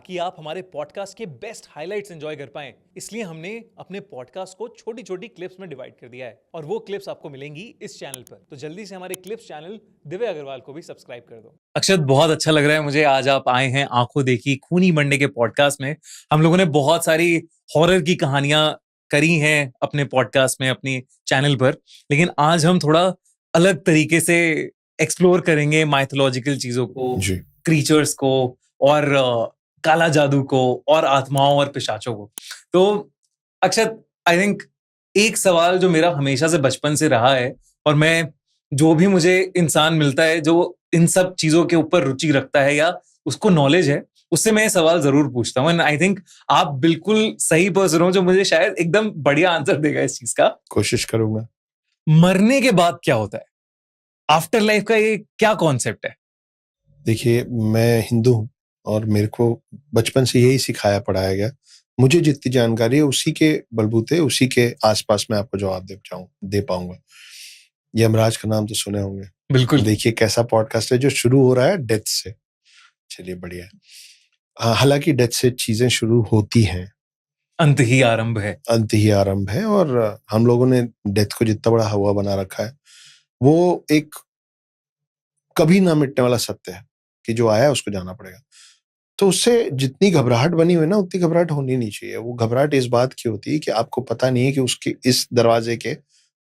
ताकि आप हमारे पॉडकास्ट के बेस्ट हाइलाइट्स एंजॉय कर पाएं, इसलिए हमने अपने पॉडकास्ट को छोटी छोटी क्लिप्स में डिवाइड कर दिया है और वो क्लिप्स आपको मिलेंगी इस चैनल पर। तो जल्दी से हमारे क्लिप्स चैनल दिव्य अग्रवाल को भी सब्सक्राइब कर दो। अक्षत, बहुत अच्छा लग रहा है मुझे, आज आप आए हैं आंखों देखी खूनी मंडे के पॉडकास्ट में। हम लोगों ने बहुत सारी हॉरर की कहानियां करी हैं अपने पॉडकास्ट में, अपनी चैनल पर, लेकिन आज हम थोड़ा अलग तरीके से एक्सप्लोर करेंगे माइथोलॉजिकल चीजों को, जी। क्रीचर्स को, और काला जादू को, और आत्माओं और पिशाचों को। तो अक्षत, आई थिंक एक सवाल जो मेरा हमेशा से बचपन से रहा है, और मैं जो भी मुझे इंसान मिलता है जो इन सब चीजों के ऊपर रुचि रखता है या उसको नॉलेज है, उससे मैं ये सवाल जरूर पूछता हूँ। एंड आई थिंक आप बिल्कुल सही पर्सन हो जो मुझे शायद एकदम बढ़िया आंसर देगा इस चीज का। कोशिश करूंगा। मरने के बाद क्या होता है? आफ्टर लाइफ का ये क्या कॉन्सेप्ट है? देखिए, मैं हिंदू हूँ और मेरे को बचपन से यही सिखाया पढ़ाया गया। मुझे जितनी जानकारी है उसी के बलबूते, उसी के आसपास मैं आपको जवाब दे पाऊंगा। यमराज का नाम तो सुने होंगे। बिल्कुल। देखिए कैसा पॉडकास्ट है जो शुरू हो रहा है डेथ से। चलिए बढ़िया है। हालांकि डेथ से चीजें शुरू होती हैं, अंत ही आरंभ है। अंत ही आरंभ है। और हम लोगों ने डेथ को जितना बड़ा हवा बना रखा है, वो एक कभी ना मिटने वाला सत्य है कि जो आया उसको जाना पड़ेगा। तो उससे जितनी घबराहट बनी हुई है ना, उतनी घबराहट होनी नहीं चाहिए। वो घबराहट इस बात की होती है कि आपको पता नहीं है कि उसके इस दरवाजे के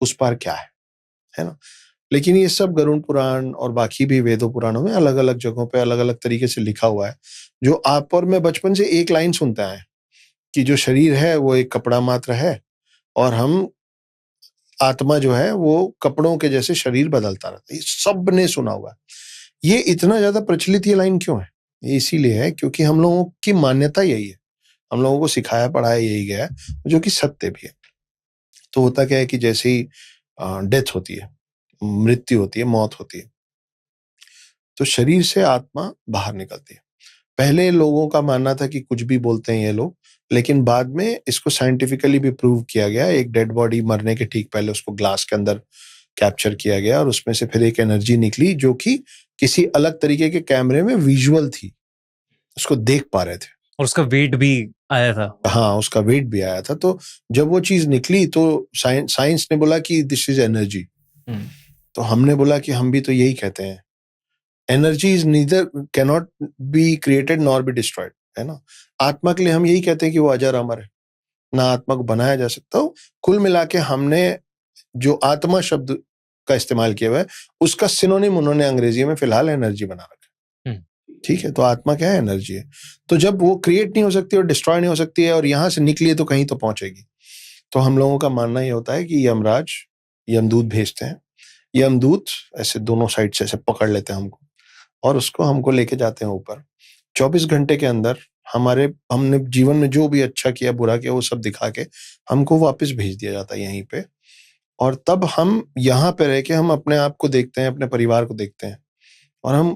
उस पार क्या है ना? लेकिन ये सब गरुड़ पुराण और बाकी भी वेदों पुराणों में अलग-अलग जगहों पे अलग-अलग तरीके से लिखा हुआ है, जो आप और मैं बचपन से एक लाइन सुनते आए हैं कि जो शरीर है वो एक कपड़ा मात्र है और हम आत्मा जो है वो कपड़ों के जैसे शरीर बदलता रहता है। ये सबने सुना हुआ है। ये इतना ज्यादा प्रचलित ये लाइन क्यों है? ये इसीलिए है क्योंकि हम लोगों की मान्यता यही है। हम लोगों को सिखाया पढ़ाया यही गया है, जो कि सत्य भी है। तो होता क्या है कि जैसे ही डेथ होती है, मृत्यु होती है, मौत होती है, तो शरीर से आत्मा बाहर निकलती है। पहले लोगों का मानना था कि कुछ भी बोलते हैं ये लोग, लेकिन बाद में इसको साइंटिफिकली भी प्रूव किया गया। एक डेड बॉडी मरने के ठीक पहले उसको ग्लास के अंदर कैप्चर किया गया और उसमें से फिर एक एनर्जी निकली जो कि किसी अलग तरीके के कैमरे में विजुअल थी, उसको देख पा रहे थे। और उसका वेट भी आया था। हाँ, उसका वेट भी आया था। तो जब वो चीज निकली तो साइंस ने बोला कि दिस इज एनर्जी। तो हमने बोला कि हम भी तो यही कहते हैं, energy is neither cannot be created nor be destroyed, है ना? आत्मा के लिए हम यही कहते हैं कि वो अजर अमर है, ना आत्मा को बनाया जा सकता। तो कुल मिला के हमने जो आत्मा शब्द का इस्तेमाल किया हुआ है, उसका सिनोनिम उन्होंने अंग्रेजी में फिलहाल एनर्जी बना रखा है। ठीक है, तो आत्मा क्या है? एनर्जी है। तो जब वो क्रिएट नहीं हो सकती और डिस्ट्रॉय नहीं हो सकती है और यहां से निकली है तो कहीं तो पहुंचेगी। तो हम लोगों का मानना ये होता है कि यमराज यमदूत भेजते हैं। यमदूत ऐसे दोनों साइड से ऐसे पकड़ लेते हैं हमको और उसको हमको लेके जाते हैं ऊपर। 24 घंटे के अंदर हमने जीवन में जो भी अच्छा किया बुरा किया वो सब दिखा के हमको वापस भेज दिया जाता है यहीं पे। और तब हम यहाँ पे रह के हम अपने आप को देखते हैं, अपने परिवार को देखते हैं। और हम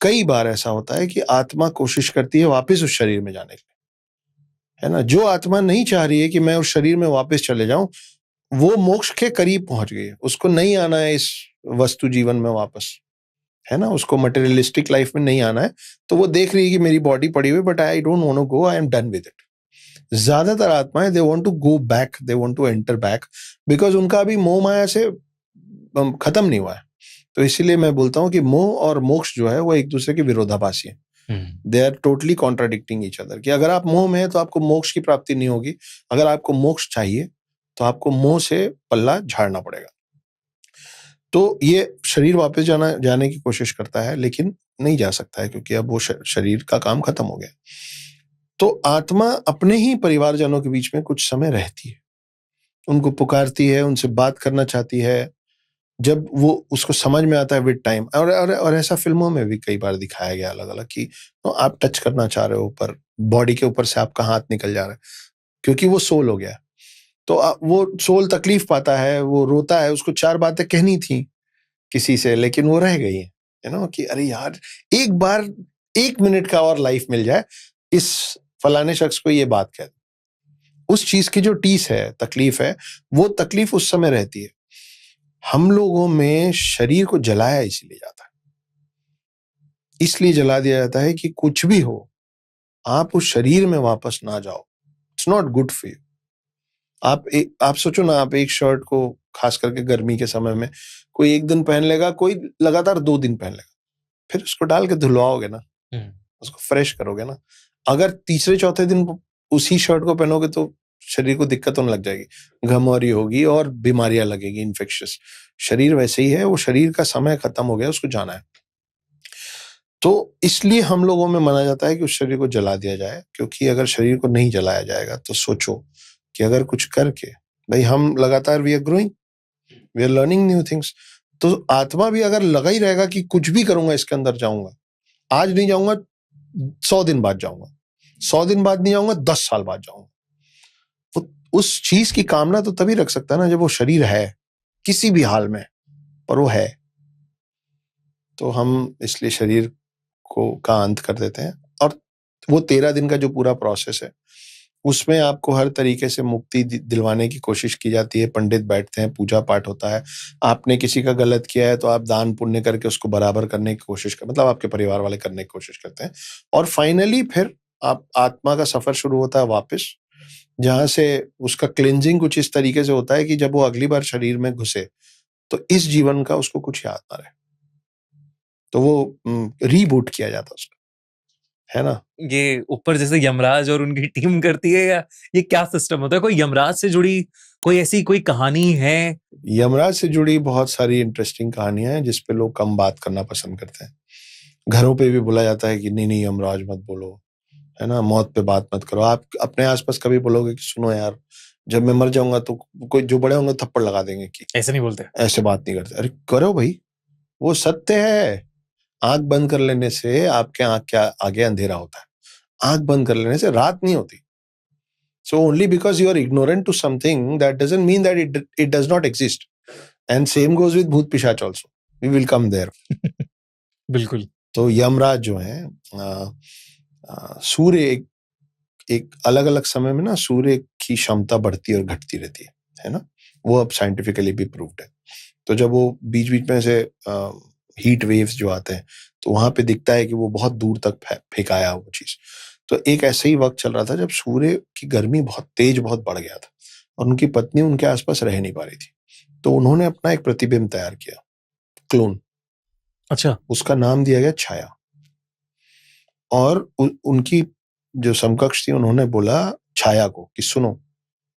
कई बार ऐसा होता है कि आत्मा कोशिश करती है वापस उस शरीर में जाने के लिए, है ना? जो आत्मा नहीं चाह रही है कि मैं उस शरीर में वापस चले जाऊं, वो मोक्ष के करीब पहुंच गई है। उसको नहीं आना है इस वस्तु जीवन में वापस, है ना? उसको मटेरियलिस्टिक लाइफ में नहीं आना है। तो वो देख रही है कि मेरी बॉडी पड़ी हुई, but I don't want to go, I am done with it. ज्यादातर आत्माएं they want to go back, they want to enter back, because उनका अभी मोह माया से खत्म नहीं हुआ है। तो इसीलिए मैं बोलता हूँ कि मोह और मोक्ष जो है वो एक दूसरे के विरोधाभासी है। They are totally contradicting each other. कि अगर आप मोह में हैं तो आपको मोक्ष की प्राप्ति नहीं होगी, अगर आपको मोक्ष चाहिए तो आपको मोह से पल्ला झाड़ना पड़ेगा। तो ये शरीर वापस जाने की कोशिश करता है, लेकिन नहीं जा सकता है क्योंकि अब वो शरीर का काम खत्म हो गया। तो आत्मा अपने ही परिवारजनों के बीच में कुछ समय रहती है, उनको पुकारती है, उनसे बात करना चाहती है। जब वो उसको समझ में आता है विद टाइम, और ऐसा फिल्मों में भी कई बार दिखाया गया अलग अलग कि आप टच करना चाह रहे हो ऊपर, बॉडी के ऊपर से आपका हाथ निकल जा रहा है क्योंकि वो सोल हो गया। तो वो सोल तकलीफ पाता है, वो रोता है, उसको 4 बातें कहनी थी किसी से, लेकिन वो रह गई है ना? कि अरे यार, एक बार 1 मिनट का और लाइफ मिल जाए, इस फलाने शख्स को ये बात कह दो। उस चीज की जो टीस है, तकलीफ है, वो तकलीफ उस समय रहती है। हम लोगों में शरीर को जलाया इसलिए जाता है, इसलिए जला दिया जाता है कि कुछ भी हो, आप उस शरीर में वापस ना जाओ, it's not good for you. आप सोचो ना, आप एक शर्ट को खास करके गर्मी के समय में कोई एक दिन पहन लेगा, कोई लगातार 2 दिन पहन लेगा, फिर उसको डाल के धुलवाओगे ना, उसको फ्रेश करोगे ना। अगर तीसरे चौथे दिन उसी शर्ट को पहनोगे तो शरीर को दिक्कत होने लग जाएगी, घमौरी होगी और बीमारियां लगेगी, इन्फेक्शियस। शरीर वैसे ही है, वो शरीर का समय खत्म हो गया, उसको जाना है। तो इसलिए हम लोगों में माना जाता है कि उस शरीर को जला दिया जाए, क्योंकि अगर शरीर को नहीं जलाया जाएगा तो सोचो कि अगर कुछ करके, भाई हम लगातार we are growing, we are learning new things, तो आत्मा भी अगर लगा ही रहेगा कि कुछ भी करूंगा इसके अंदर जाऊंगा, आज नहीं जाऊंगा 100 दिन बाद जाऊंगा, 100 दिन बाद नहीं जाऊंगा 10 साल बाद जाऊंगा, उस चीज की कामना तो तभी रख सकता है ना जब वो शरीर है किसी भी हाल में, पर वो है। तो हम इसलिए शरीर का अंत कर देते हैं। और वो 13 दिन का जो पूरा प्रोसेस है, उसमें आपको हर तरीके से मुक्ति दिलवाने की कोशिश की जाती है। पंडित बैठते हैं, पूजा पाठ होता है। आपने किसी का गलत किया है तो आप दान पुण्य करके उसको बराबर करने की कोशिश कर, मतलब आपके परिवार वाले करने की कोशिश करते हैं। और फाइनली फिर आप आत्मा का सफर शुरू होता है वापस, जहां से उसका क्लेंजिंग कुछ इस तरीके से होता है कि जब वो अगली बार शरीर में घुसे तो इस जीवन का उसको कुछ याद ना रहे, तो वो रीबूट किया जाता उसका, है ना। ये ऊपर जैसे यमराज और उनकी टीम करती है, या ये क्या सिस्टम होता है? कोई यमराज से जुड़ी कोई ऐसी कोई कहानी है? यमराज से जुड़ी बहुत सारी इंटरेस्टिंग कहानियां हैं जिसपे लोग कम बात करना पसंद करते हैं। घरों पे भी बोला जाता है कि नहीं नहीं यमराज मत बोलो, है ना, मौत पे बात मत करो। आप अपने आसपास कभी बोलोगे कि सुनो यार, जब मैं मर जाऊंगा तो कोई जो बड़े होंगे थप्पड़ लगा देंगे कि ऐसे नहीं बोलते, ऐसे बात नहीं करते। अरे करो भाई, वो सत्य है। आंख बंद कर लेने से आपके आंख के आगे अंधेरा होता है, आंख बंद कर लेने से रात नहीं होती। So only because you are ignorant to something, that doesn't mean that it does not exist. And same goes with भूत पिशाच also. We will come there. बिल्कुल। तो यमराज जो है, सूर्य एक अलग अलग समय में ना सूर्य की क्षमता बढ़ती और घटती रहती है ना। वो अब साइंटिफिकली भी प्रूव्ड है। तो जब वो बीच बीच में से हीट वेव्स जो आते हैं तो वहां पे दिखता है कि वो बहुत दूर तक फेंकाया वो चीज। तो एक ऐसे ही वक्त चल रहा था जब सूर्य की गर्मी बहुत तेज, बहुत बढ़ गया था और उनकी पत्नी उनके आसपास रह नहीं पा रही थी। तो उन्होंने अपना एक प्रतिबिंब तैयार किया, क्लोन। अच्छा। उसका नाम दिया गया छाया। और उनकी जो समकक्ष थी उन्होंने बोला छाया को कि सुनो,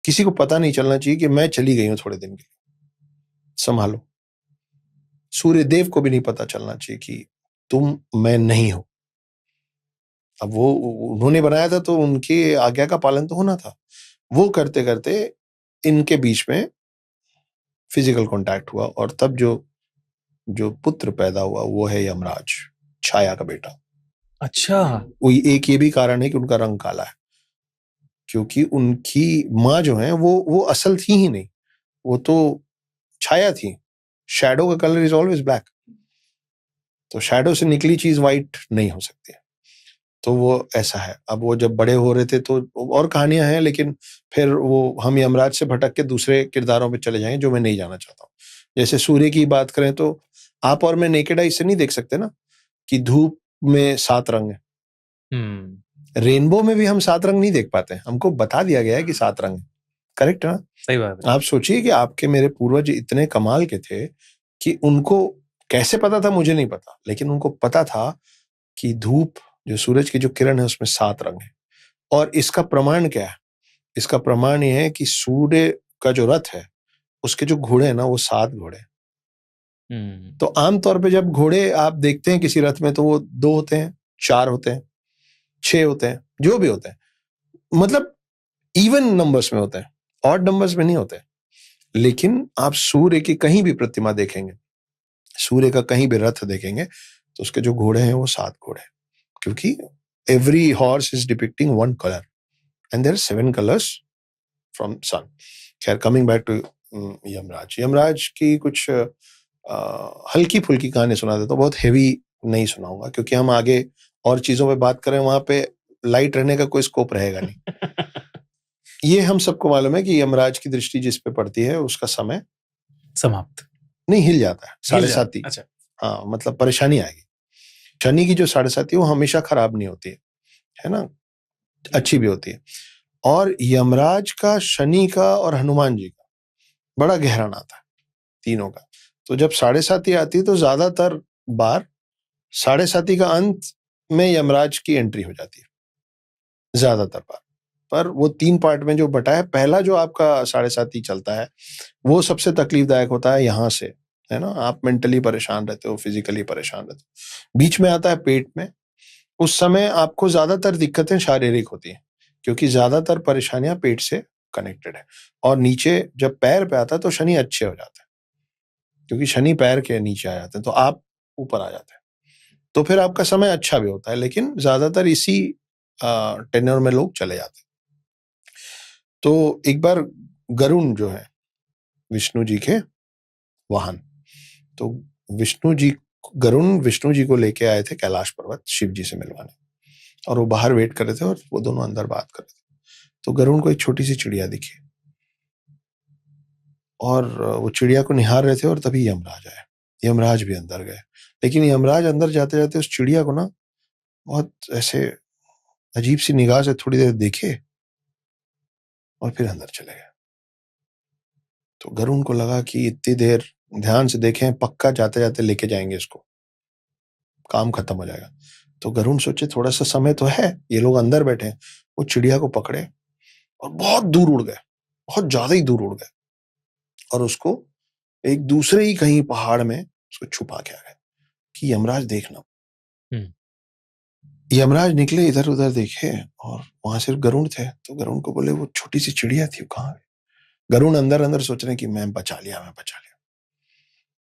किसी को पता नहीं चलना चाहिए कि मैं चली गई हूं थोड़े दिन के लिए, संभालो। सूर्य देव को भी नहीं पता चलना चाहिए कि तुम मैं नहीं हूं। अब वो उन्होंने बनाया था तो उनकी आज्ञा का पालन तो होना था। वो करते करते इनके बीच में फिजिकल कांटेक्ट हुआ और तब जो पुत्र पैदा हुआ वो है यमराज, छाया का बेटा। अच्छा। वो एक ये भी कारण है कि उनका रंग काला है, क्योंकि उनकी माँ जो है वो असल थी ही नहीं, वो तो छाया थी। शैडो का कलर इज ऑलवेज ब्लैक, तो शैडो से निकली चीज व्हाइट नहीं हो सकती। तो वो ऐसा है। अब वो जब बड़े हो रहे थे तो और कहानियां हैं, लेकिन फिर वो हम यमराज से भटक के दूसरे किरदारों पे चले जाएंगे जो मैं नहीं जाना चाहता हूँ। जैसे सूर्य की बात करें तो आप और मैं नेकेड आई से नहीं देख सकते ना कि धूप में 7 रंग है। रेनबो में भी हम 7 रंग नहीं देख पाते, हमको बता दिया गया है कि 7 रंग है। करेक्ट है ना? सही बात है। आप सोचिए कि आपके मेरे पूर्वज इतने कमाल के थे कि उनको कैसे पता था मुझे नहीं पता, लेकिन उनको पता था कि धूप जो सूरज की जो किरण है उसमें 7 रंग है। और इसका प्रमाण क्या है? इसका प्रमाण ये है कि सूर्य का जो रथ है उसके जो घोड़े हैं ना वो 7 घोड़े। तो आमतौर पे जब घोड़े आप देखते हैं किसी रथ में तो वो 2 होते हैं, 4 होते हैं, 6 होते हैं, जो भी होते हैं, मतलब इवन नंबर्स में होते हैं, ऑड नंबर्स में नहीं होते। लेकिन आप सूर्य की कहीं भी प्रतिमा देखेंगे, सूर्य का कहीं भी रथ देखेंगे तो उसके जो घोड़े हैं वो 7 घोड़े, क्योंकि every horse is depicting one color and there are 7 colors from sun. खैर, coming back to यमराज की कुछ हल्की फुल्की कहानी सुना देता हूँ, बहुत हेवी नहीं सुनाऊंगा क्योंकि हम आगे और चीजों पे बात करें वहां पे लाइट रहने का कोई स्कोप रहेगा नहीं। ये हम सबको मालूम है कि यमराज की दृष्टि जिस पे पड़ती है उसका समय समाप्त नहीं, हिल जाता है, 7:30। अच्छा। हाँ, मतलब परेशानी आएगी। शनि की जो 7:30 वो हमेशा खराब नहीं होती है ना। अच्छी भी होती है। और यमराज का, शनि का और हनुमान जी का बड़ा गहरा नाता है तीनों का। तो जब 7.5 आती है तो ज्यादातर बार 7.5 का अंत में यमराज की एंट्री हो जाती है, ज्यादातर बार। पर वो 3 पार्ट में जो बटा है, पहला जो आपका 7.5 चलता है वो सबसे तकलीफदायक होता है यहाँ से, है ना। आप मेंटली परेशान रहते हो, फिजिकली परेशान रहते हो। बीच में आता है पेट में, उस समय आपको ज्यादातर दिक्कतें शारीरिक होती हैं, क्योंकि ज्यादातर परेशानियां पेट से कनेक्टेड है। और नीचे जब पैर पे आता है तो शनि अच्छे हो जाते हैं, क्योंकि शनि पैर के नीचे आ जाते हैं तो आप ऊपर आ जाते हैं। तो फिर आपका समय अच्छा भी होता है, लेकिन ज्यादातर इसी टेन्योर में लोग चले जाते हैं। तो एक बार गरुण जो है विष्णु जी के वाहन, तो गरुण विष्णु जी को लेके आए थे कैलाश पर्वत शिव जी से मिलवाने, और वो बाहर वेट कर रहे थे और वो दोनों अंदर बात कर रहे थे। तो गरुण को एक छोटी सी चिड़िया दिखी और वो चिड़िया को निहार रहे थे, और तभी यमराज आए। यमराज भी अंदर गए, लेकिन यमराज अंदर जाते जाते उस चिड़िया को ना बहुत ऐसे अजीब सी निगाह से थोड़ी देर देखे और फिर अंदर चले गए। तो गरुण को लगा कि इतनी देर ध्यान से देखें, पक्का जाते जाते लेके जाएंगे इसको, काम खत्म हो जाएगा। तो गरुण सोचे थोड़ा सा समय तो है, ये लोग अंदर बैठे हैं। वो चिड़िया को पकड़े और बहुत दूर उड़ गए, बहुत ज्यादा ही दूर उड़ गए, और उसको एक दूसरे ही कहीं पहाड़ में उसको छुपा के आ गए कि यमराज देखना। यमराज निकले, इधर उधर देखे, और वहां सिर्फ गरुण थे। तो गरुण को बोले वो छोटी सी चिड़िया थी, वो कहाँ गई? गरुण अंदर अंदर सोच रहे कि मैं बचा लिया।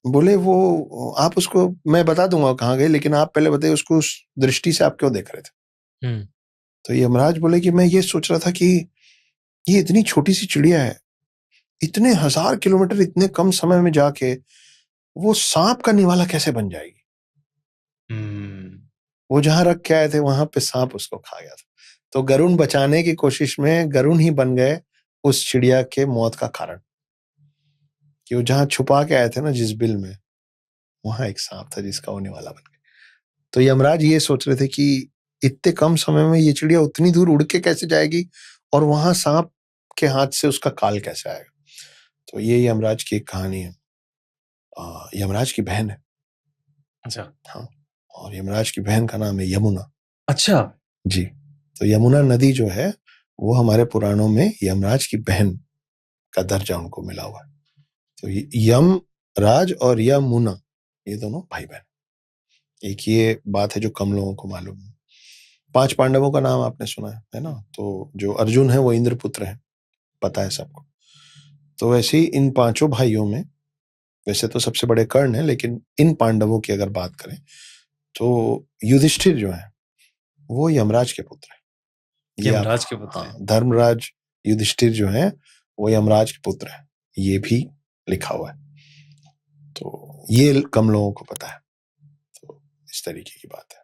बोले वो आप उसको, मैं बता दूंगा कहाँ गए, लेकिन आप पहले बताइए उसको उस दृष्टि से आप क्यों देख रहे थे? तो यमराज बोले कि मैं ये सोच रहा था कि ये इतनी छोटी सी चिड़िया है, इतने 1000 किलोमीटर इतने कम समय में जाके वो सांप का निवाला कैसे बन जाएगी? वो जहां रख के आए थे वहां पे सांप उसको खा गया था। तो गरुण बचाने की कोशिश में गरुण ही बन गए उस चिड़िया के मौत का कारण, कि वो जहां छुपा के आए थे ना जिस बिल में, वहां एक सांप था जिसका वो निवाला बन गया। तो यमराज ये सोच रहे थे कि इतने कम समय में ये चिड़िया उतनी दूर उड़ के कैसे जाएगी, और वहां सांप के हाथ से उसका काल कैसे आएगा। तो ये यमराज की एक कहानी है। यमराज की बहन है। अच्छा। हाँ, और यमराज की बहन का नाम है यमुना। अच्छा जी। तो यमुना नदी जो है वो हमारे पुराणों में यमराज की बहन का दर्जा उनको मिला हुआ है। तो यमराज और यमुना ये दोनों भाई बहन। एक ये बात है जो कम लोगों को मालूम है। 5 पांडवों का नाम आपने सुना है ना। तो जो अर्जुन है वो इंद्रपुत्र है, पता है सबको। तो वैसे ही इन 5 भाइयों में वैसे तो सबसे बड़े कर्ण है, लेकिन इन पांडवों की अगर बात करें तो युधिष्ठिर जो है वो यमराज के पुत्र है। यमराज के पुत्र हैं। धर्मराज युधिष्ठिर जो है वो यमराज के पुत्र है, ये भी लिखा हुआ है। तो ये कम लोगों को पता है। तो इस तरीके की बात है।